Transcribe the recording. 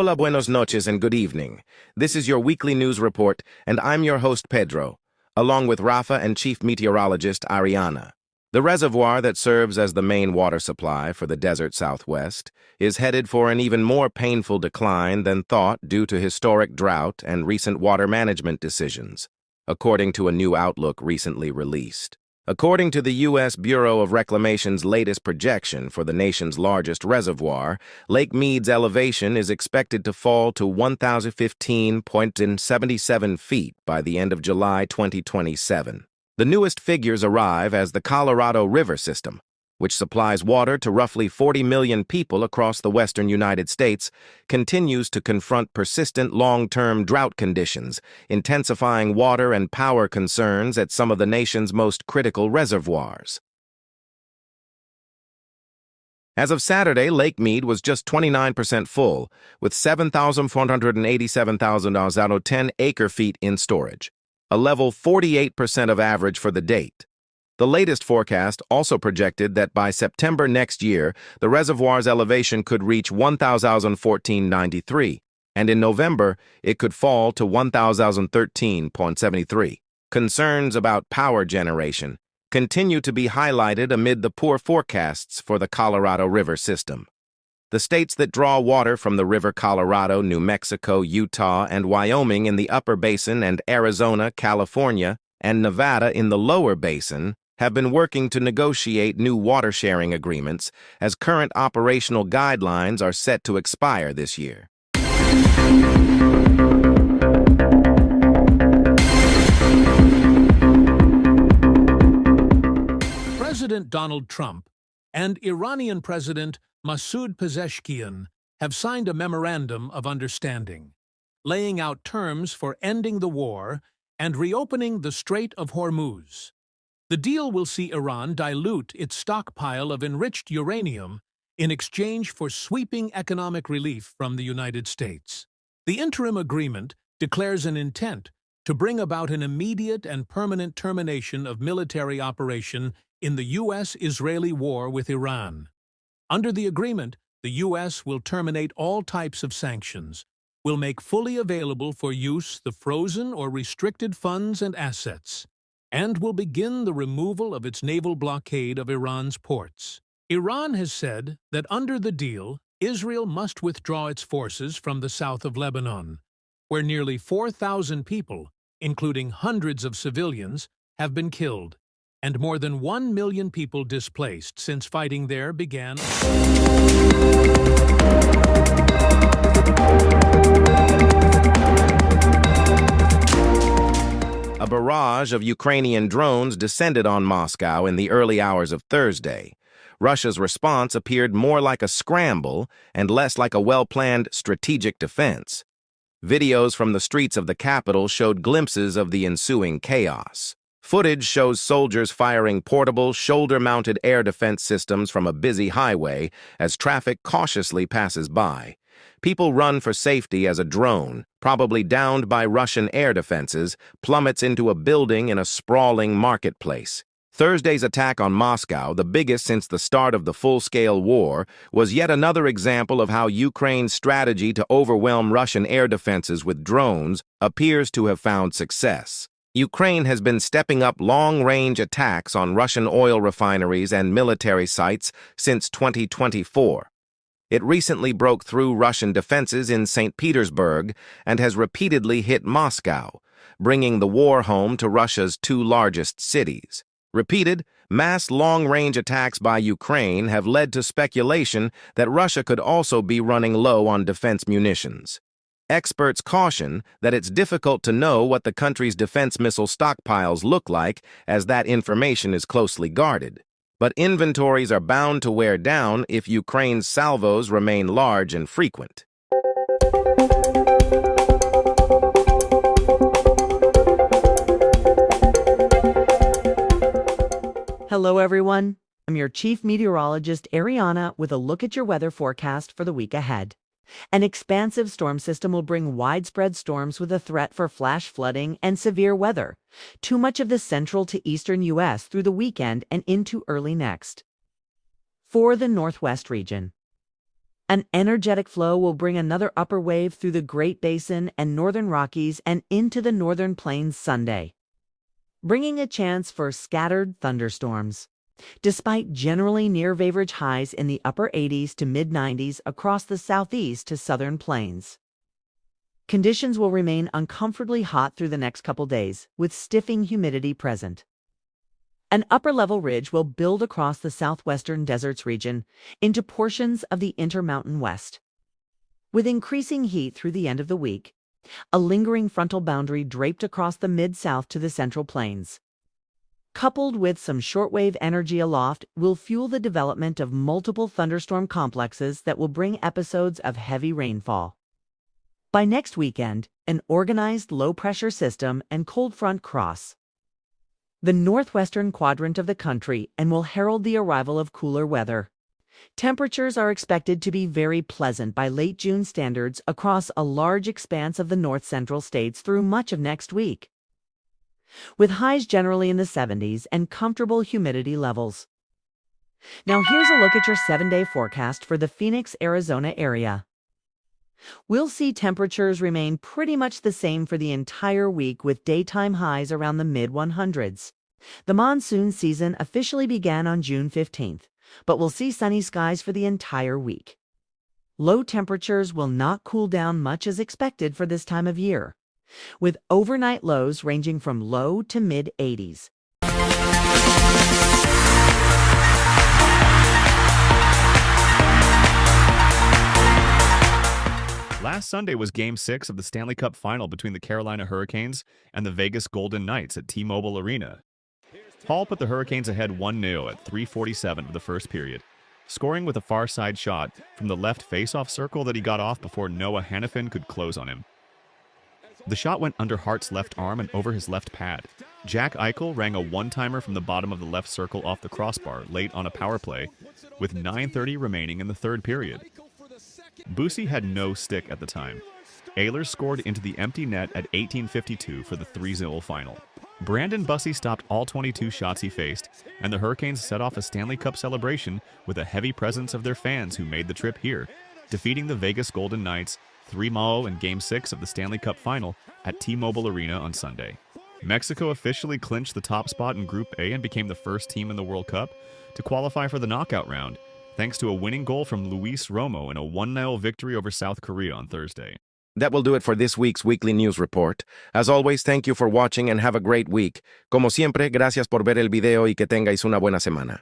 Hola, buenos noches, and good evening. This is your weekly news report, and I'm your host, Pedro, along with Rafa and Chief Meteorologist Ariana. The reservoir that serves as the main water supply for the desert Southwest is headed for an even more painful decline than thought due to historic drought and recent water management decisions, according to a new outlook recently released. According to the U.S. Bureau of Reclamation's latest projection for the nation's largest reservoir, Lake Mead's elevation is expected to fall to 1,015.77 feet by the end of July 2027. The newest figures arrive as the Colorado River system, which supplies water to roughly 40 million people across the western United States, continues to confront persistent long-term drought conditions, intensifying water and power concerns at some of the nation's most critical reservoirs. As of Saturday, Lake Mead was just 29% full, with 7,487,010 acre-feet in storage, a level 48% of average for the date. The latest forecast also projected that by September next year, the reservoir's elevation could reach 1,014.93, and in November, it could fall to 1,013.73. Concerns about power generation continue to be highlighted amid the poor forecasts for the Colorado River system. The states that draw water from the River Colorado, New Mexico, Utah, and Wyoming in the upper basin, and Arizona, California, and Nevada in the lower basin have been working to negotiate new water-sharing agreements as current operational guidelines are set to expire this year. President Donald Trump and Iranian President Masoud Pezeshkian have signed a memorandum of understanding, laying out terms for ending the war and reopening the Strait of Hormuz. The deal will see Iran dilute its stockpile of enriched uranium in exchange for sweeping economic relief from the United States. The interim agreement declares an intent to bring about an immediate and permanent termination of military operation in the U.S.-Israeli war with Iran. Under the agreement, the U.S. will terminate all types of sanctions, will make fully available for use the frozen or restricted funds and assets, and will begin the removal of its naval blockade of Iran's ports. Iran has said that under the deal, Israel must withdraw its forces from the south of Lebanon, where nearly 4,000 people, including hundreds of civilians, have been killed, and more than 1 million people displaced since fighting there began. A barrage of Ukrainian drones descended on Moscow in the early hours of Thursday. Russia's response appeared more like a scramble and less like a well-planned strategic defense. Videos from the streets of the capital showed glimpses of the ensuing chaos. Footage shows soldiers firing portable, shoulder-mounted air defense systems from a busy highway as traffic cautiously passes by. People run for safety as a drone, probably downed by Russian air defenses, plummets into a building in a sprawling marketplace. Thursday's attack on Moscow, the biggest since the start of the full-scale war, was yet another example of how Ukraine's strategy to overwhelm Russian air defenses with drones appears to have found success. Ukraine has been stepping up long-range attacks on Russian oil refineries and military sites since 2024. It recently broke through Russian defenses in St. Petersburg and has repeatedly hit Moscow, bringing the war home to Russia's two largest cities. Repeated, mass long-range attacks by Ukraine have led to speculation that Russia could also be running low on defense munitions. Experts caution that it's difficult to know what the country's defense missile stockpiles look like, as that information is closely guarded. But inventories are bound to wear down if Ukraine's salvos remain large and frequent. Hello, everyone. I'm your Chief Meteorologist, Ariana, with a look at your weather forecast for the week ahead. An expansive storm system will bring widespread storms with a threat for flash flooding and severe weather to much of the central to eastern U.S. through the weekend and into early next. For the Northwest region, An energetic flow will bring another upper wave through the Great Basin and northern Rockies and into the northern plains Sunday, bringing a chance for scattered thunderstorms. Despite generally near-average highs in the upper 80s to mid-90s across the southeast to southern plains, conditions will remain uncomfortably hot through the next couple days, with stiffing humidity present. An upper-level ridge will build across the southwestern deserts region into portions of the Intermountain West. With increasing heat through the end of the week, a lingering frontal boundary draped across the mid-south to the central plains, coupled with some shortwave energy aloft, will fuel the development of multiple thunderstorm complexes that will bring episodes of heavy rainfall. By next weekend, an organized low-pressure system and cold front cross the northwestern quadrant of the country and will herald the arrival of cooler weather. Temperatures are expected to be very pleasant by late June standards across a large expanse of the north-central states through much of next week, with highs generally in the 70s and comfortable humidity levels. Now here's a look at your 7-day forecast for the Phoenix, Arizona area. We'll see temperatures remain pretty much the same for the entire week with daytime highs around the mid-100s. The monsoon season officially began on June 15th, but we'll see sunny skies for the entire week. Low temperatures will not cool down much as expected for this time of year, with overnight lows ranging from low to mid-80s. Last Sunday was Game 6 of the Stanley Cup Final between the Carolina Hurricanes and the Vegas Golden Knights at T-Mobile Arena. Hall put the Hurricanes ahead 1-0 at 3:47 of the first period, scoring with a far side shot from the left face-off circle that he got off before Noah Hannafin could close on him. The shot went under Hart's left arm and over his left pad. Jack Eichel rang a one-timer from the bottom of the left circle off the crossbar late on a power play, with 9:30 remaining in the third period. Busey had no stick at the time. Ehlers scored into the empty net at 18:52 for the 3-0 final. Brandon Busey stopped all 22 shots he faced, and the Hurricanes set off a Stanley Cup celebration with a heavy presence of their fans who made the trip here, defeating the Vegas Golden Knights 3-0 in Game 6 of the Stanley Cup Final at T-Mobile Arena on Sunday. Mexico officially clinched the top spot in Group A and became the first team in the World Cup to qualify for the knockout round, thanks to a winning goal from Luis Romo in a 1-0 victory over South Korea on Thursday. That will do it for this week's weekly news report. As always, thank you for watching and have a great week. Como siempre, gracias por ver el video y que tengáis una buena semana.